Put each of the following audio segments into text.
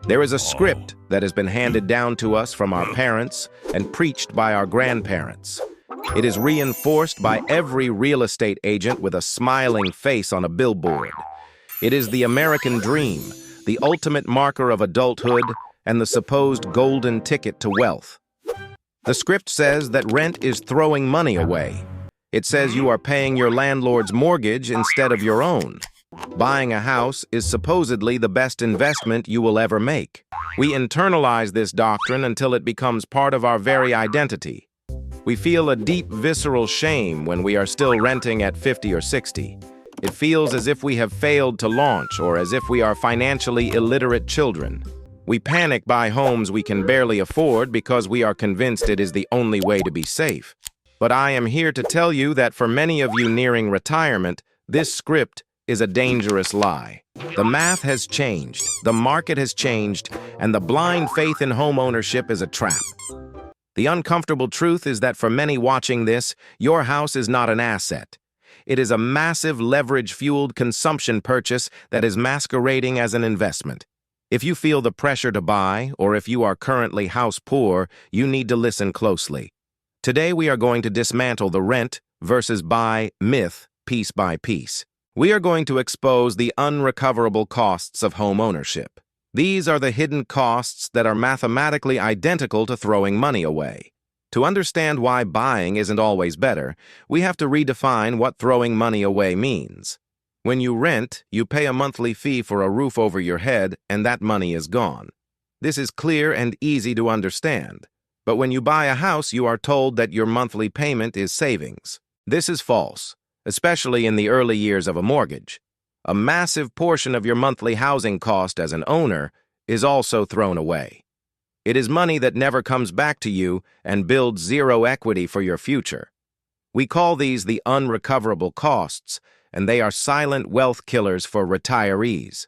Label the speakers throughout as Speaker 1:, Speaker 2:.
Speaker 1: There is a script that has been handed down to us from our parents and preached by our grandparents. It is reinforced by every real estate agent with a smiling face on a billboard. It is the American dream, the ultimate marker of adulthood, and the supposed golden ticket to wealth. The script says that rent is throwing money away. It says you are paying your landlord's mortgage instead of your own. Buying a house is supposedly the best investment you will ever make. We internalize this doctrine until it becomes part of our very identity. We feel a deep visceral shame when we are still renting at 50 or 60. It feels as if we have failed to launch or as if we are financially illiterate children. We panic buy homes we can barely afford because we are convinced it is the only way to be safe. But I am here to tell you that for many of you nearing retirement, this script is a dangerous lie. The math has changed, the market has changed, and the blind faith in homeownership is a trap. The uncomfortable truth is that for many watching this, your house is not an asset. It is a massive leverage-fueled consumption purchase that is masquerading as an investment. If you feel the pressure to buy, or if you are currently house poor, you need to listen closely. Today we are going to dismantle the rent versus buy myth piece by piece. We are going to expose the unrecoverable costs of home ownership. These are the hidden costs that are mathematically identical to throwing money away. To understand why buying isn't always better, we have to redefine what throwing money away means. When you rent, you pay a monthly fee for a roof over your head, and that money is gone. This is clear and easy to understand. But when you buy a house, you are told that your monthly payment is savings. This is false, especially in the early years of a mortgage. A massive portion of your monthly housing cost as an owner is also thrown away. It is money that never comes back to you and builds zero equity for your future. We call these the unrecoverable costs, and they are silent wealth killers for retirees.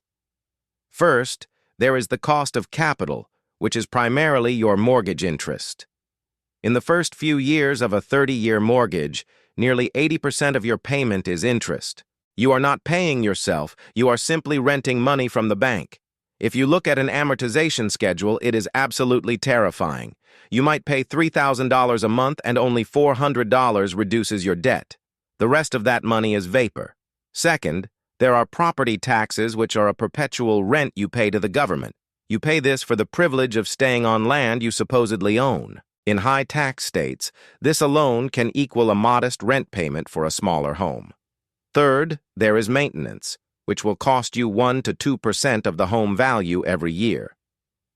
Speaker 1: First, there is the cost of capital, which is primarily your mortgage interest. In the first few years of a 30-year mortgage, nearly 80% of your payment is interest. You are not paying yourself, you are simply renting money from the bank. If you look at an amortization schedule, it is absolutely terrifying. You might pay $3,000 a month and only $400 reduces your debt. The rest of that money is vapor. Second, there are property taxes, which are a perpetual rent you pay to the government. You pay this for the privilege of staying on land you supposedly own. In high-tax states, this alone can equal a modest rent payment for a smaller home. Third, there is maintenance, which will cost you 1 to 2% of the home value every year.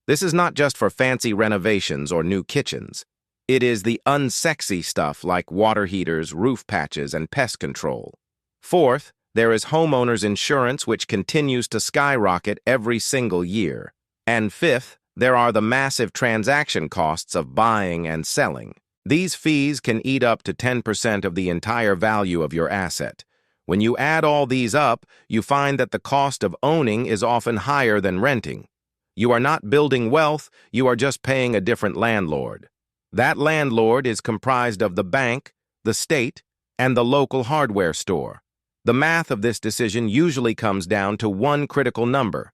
Speaker 1: This is not just for fancy renovations or new kitchens. It is the unsexy stuff like water heaters, roof patches, and pest control. Fourth, there is homeowners insurance, which continues to skyrocket every single year. And fifth, there are the massive transaction costs of buying and selling. These fees can eat up to 10% of the entire value of your asset. When you add all these up, you find that the cost of owning is often higher than renting. You are not building wealth, you are just paying a different landlord. That landlord is comprised of the bank, the state, and the local hardware store. The math of this decision usually comes down to one critical number.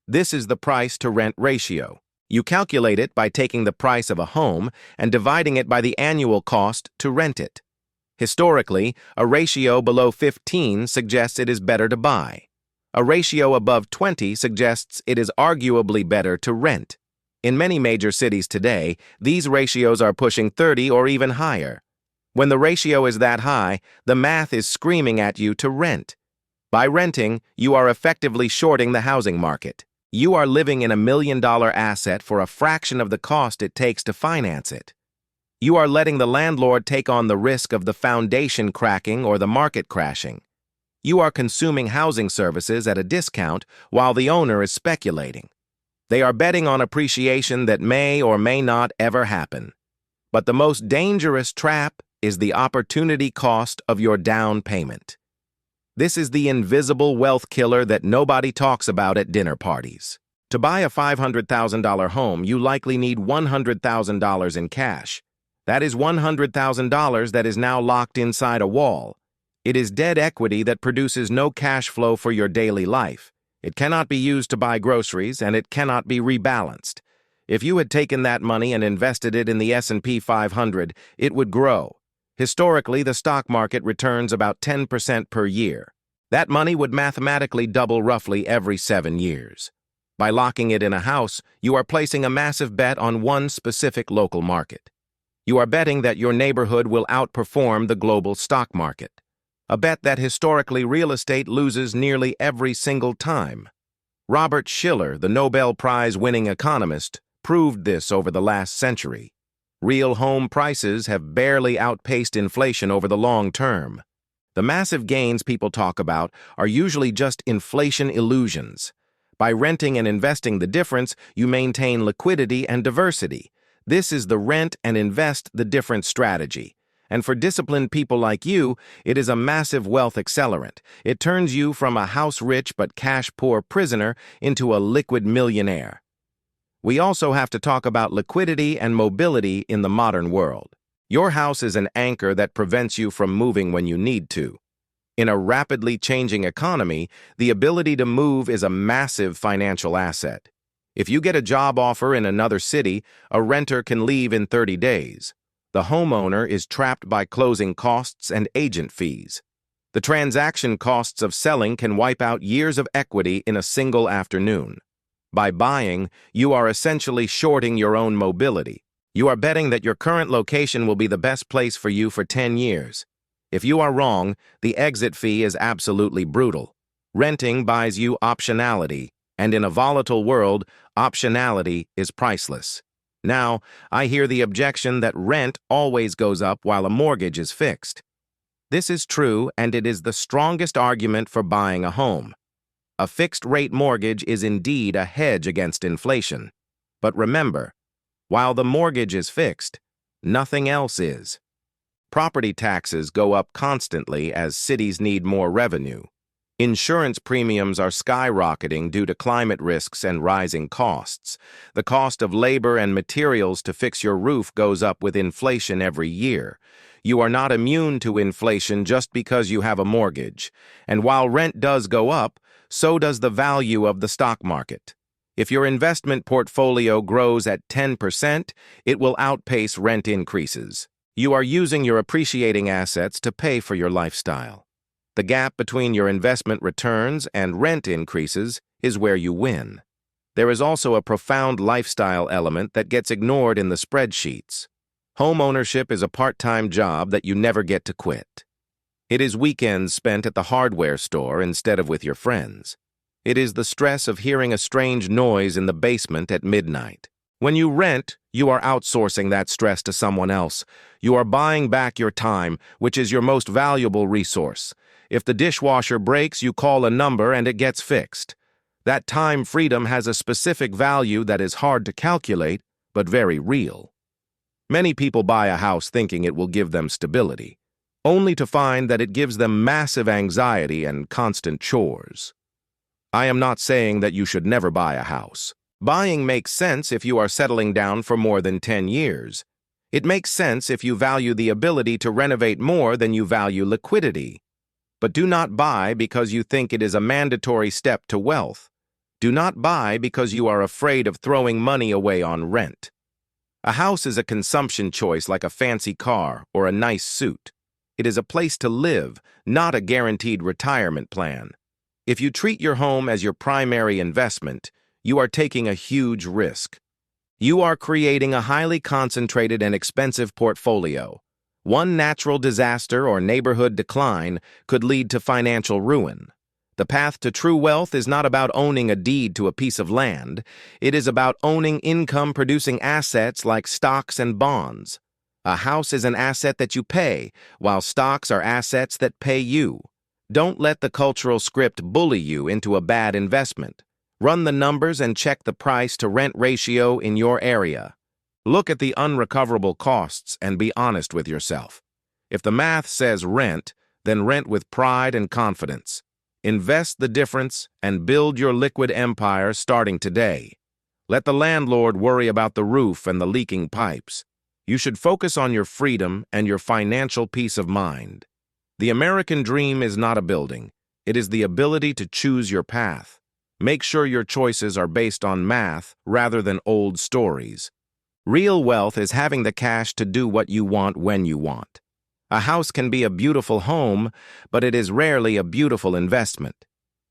Speaker 1: This is the price-to-rent ratio. You calculate it by taking the price of a home and dividing it by the annual cost to rent it. Historically, a ratio below 15 suggests it is better to buy. A ratio above 20 suggests it is arguably better to rent. In many major cities today, these ratios are pushing 30 or even higher. When the ratio is that high, the math is screaming at you to rent. By renting, you are effectively shorting the housing market. You are living in a $1 million asset for a fraction of the cost it takes to finance it. You are letting the landlord take on the risk of the foundation cracking or the market crashing. You are consuming housing services at a discount while the owner is speculating. They are betting on appreciation that may or may not ever happen. But the most dangerous trap is the opportunity cost of your down payment. This is the invisible wealth killer that nobody talks about at dinner parties. To buy a $500,000 home, you likely need $100,000 in cash. That is $100,000 that is now locked inside a wall. It is dead equity that produces no cash flow for your daily life. It cannot be used to buy groceries, and it cannot be rebalanced. If you had taken that money and invested it in the S&P 500, it would grow. Historically, the stock market returns about 10% per year. That money would mathematically double roughly every 7 years. By locking it in a house, you are placing a massive bet on one specific local market. You are betting that your neighborhood will outperform the global stock market. A bet that historically real estate loses nearly every single time. Robert Shiller, the Nobel Prize-winning economist, proved this over the last century. Real home prices have barely outpaced inflation over the long term. The massive gains people talk about are usually just inflation illusions. By renting and investing the difference, you maintain liquidity and diversity. This is the rent and invest the difference strategy. And for disciplined people like you, it is a massive wealth accelerant. It turns you from a house-rich but cash-poor prisoner into a liquid millionaire. We also have to talk about liquidity and mobility in the modern world. Your house is an anchor that prevents you from moving when you need to. In a rapidly changing economy, the ability to move is a massive financial asset. If you get a job offer in another city, a renter can leave in 30 days. The homeowner is trapped by closing costs and agent fees. The transaction costs of selling can wipe out years of equity in a single afternoon. By buying, you are essentially shorting your own mobility. You are betting that your current location will be the best place for you for 10 years. If you are wrong, the exit fee is absolutely brutal. Renting buys you optionality, and in a volatile world, optionality is priceless. Now, I hear the objection that rent always goes up while a mortgage is fixed. This is true, and it is the strongest argument for buying a home. A fixed-rate mortgage is indeed a hedge against inflation. But remember, while the mortgage is fixed, nothing else is. Property taxes go up constantly as cities need more revenue. Insurance premiums are skyrocketing due to climate risks and rising costs. The cost of labor and materials to fix your roof goes up with inflation every year. You are not immune to inflation just because you have a mortgage. And while rent does go up, so does the value of the stock market. If your investment portfolio grows at 10%, it will outpace rent increases. You are using your appreciating assets to pay for your lifestyle. The gap between your investment returns and rent increases is where you win. There is also a profound lifestyle element that gets ignored in the spreadsheets. Homeownership is a part-time job that you never get to quit. It is weekends spent at the hardware store instead of with your friends. It is the stress of hearing a strange noise in the basement at midnight. When you rent, you are outsourcing that stress to someone else. You are buying back your time, which is your most valuable resource. If the dishwasher breaks, you call a number and it gets fixed. That time freedom has a specific value that is hard to calculate, but very real. Many people buy a house thinking it will give them stability, only to find that it gives them massive anxiety and constant chores. I am not saying that you should never buy a house. Buying makes sense if you are settling down for more than 10 years. It makes sense if you value the ability to renovate more than you value liquidity. But do not buy because you think it is a mandatory step to wealth. Do not buy because you are afraid of throwing money away on rent. A house is a consumption choice like a fancy car or a nice suit. It is a place to live, not a guaranteed retirement plan. If you treat your home as your primary investment, you are taking a huge risk. You are creating a highly concentrated and expensive portfolio. One natural disaster or neighborhood decline could lead to financial ruin. The path to true wealth is not about owning a deed to a piece of land. It is about owning income-producing assets like stocks and bonds. A house is an asset that you pay, while stocks are assets that pay you. Don't let the cultural script bully you into a bad investment. Run the numbers and check the price-to-rent ratio in your area. Look at the unrecoverable costs and be honest with yourself. If the math says rent, then rent with pride and confidence. Invest the difference and build your liquid empire starting today. Let the landlord worry about the roof and the leaking pipes. You should focus on your freedom and your financial peace of mind. The American dream is not a building. It is the ability to choose your path. Make sure your choices are based on math rather than old stories. Real wealth is having the cash to do what you want when you want. A house can be a beautiful home, but it is rarely a beautiful investment.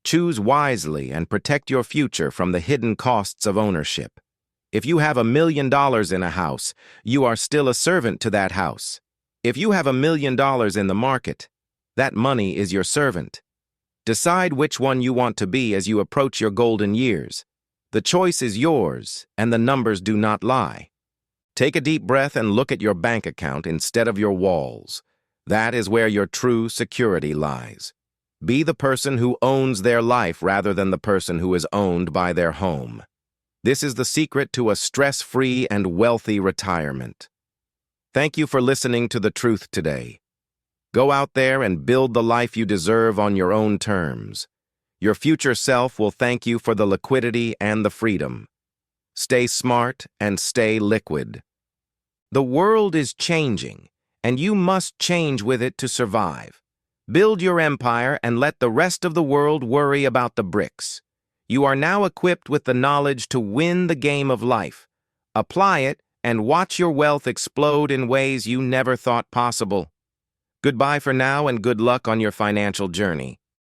Speaker 1: Choose wisely and protect your future from the hidden costs of ownership. If you have $1 million in a house, you are still a servant to that house. If you have $1 million in the market, that money is your servant. Decide which one you want to be as you approach your golden years. The choice is yours, and the numbers do not lie. Take a deep breath and look at your bank account instead of your walls. That is where your true security lies. Be the person who owns their life rather than the person who is owned by their home. This is the secret to a stress-free and wealthy retirement. Thank you for listening to The Truth today. Go out there and build the life you deserve on your own terms. Your future self will thank you for the liquidity and the freedom. Stay smart and stay liquid. The world is changing, and you must change with it to survive. Build your empire and let the rest of the world worry about the bricks. You are now equipped with the knowledge to win the game of life. Apply it and watch your wealth explode in ways you never thought possible. Goodbye for now and good luck on your financial journey.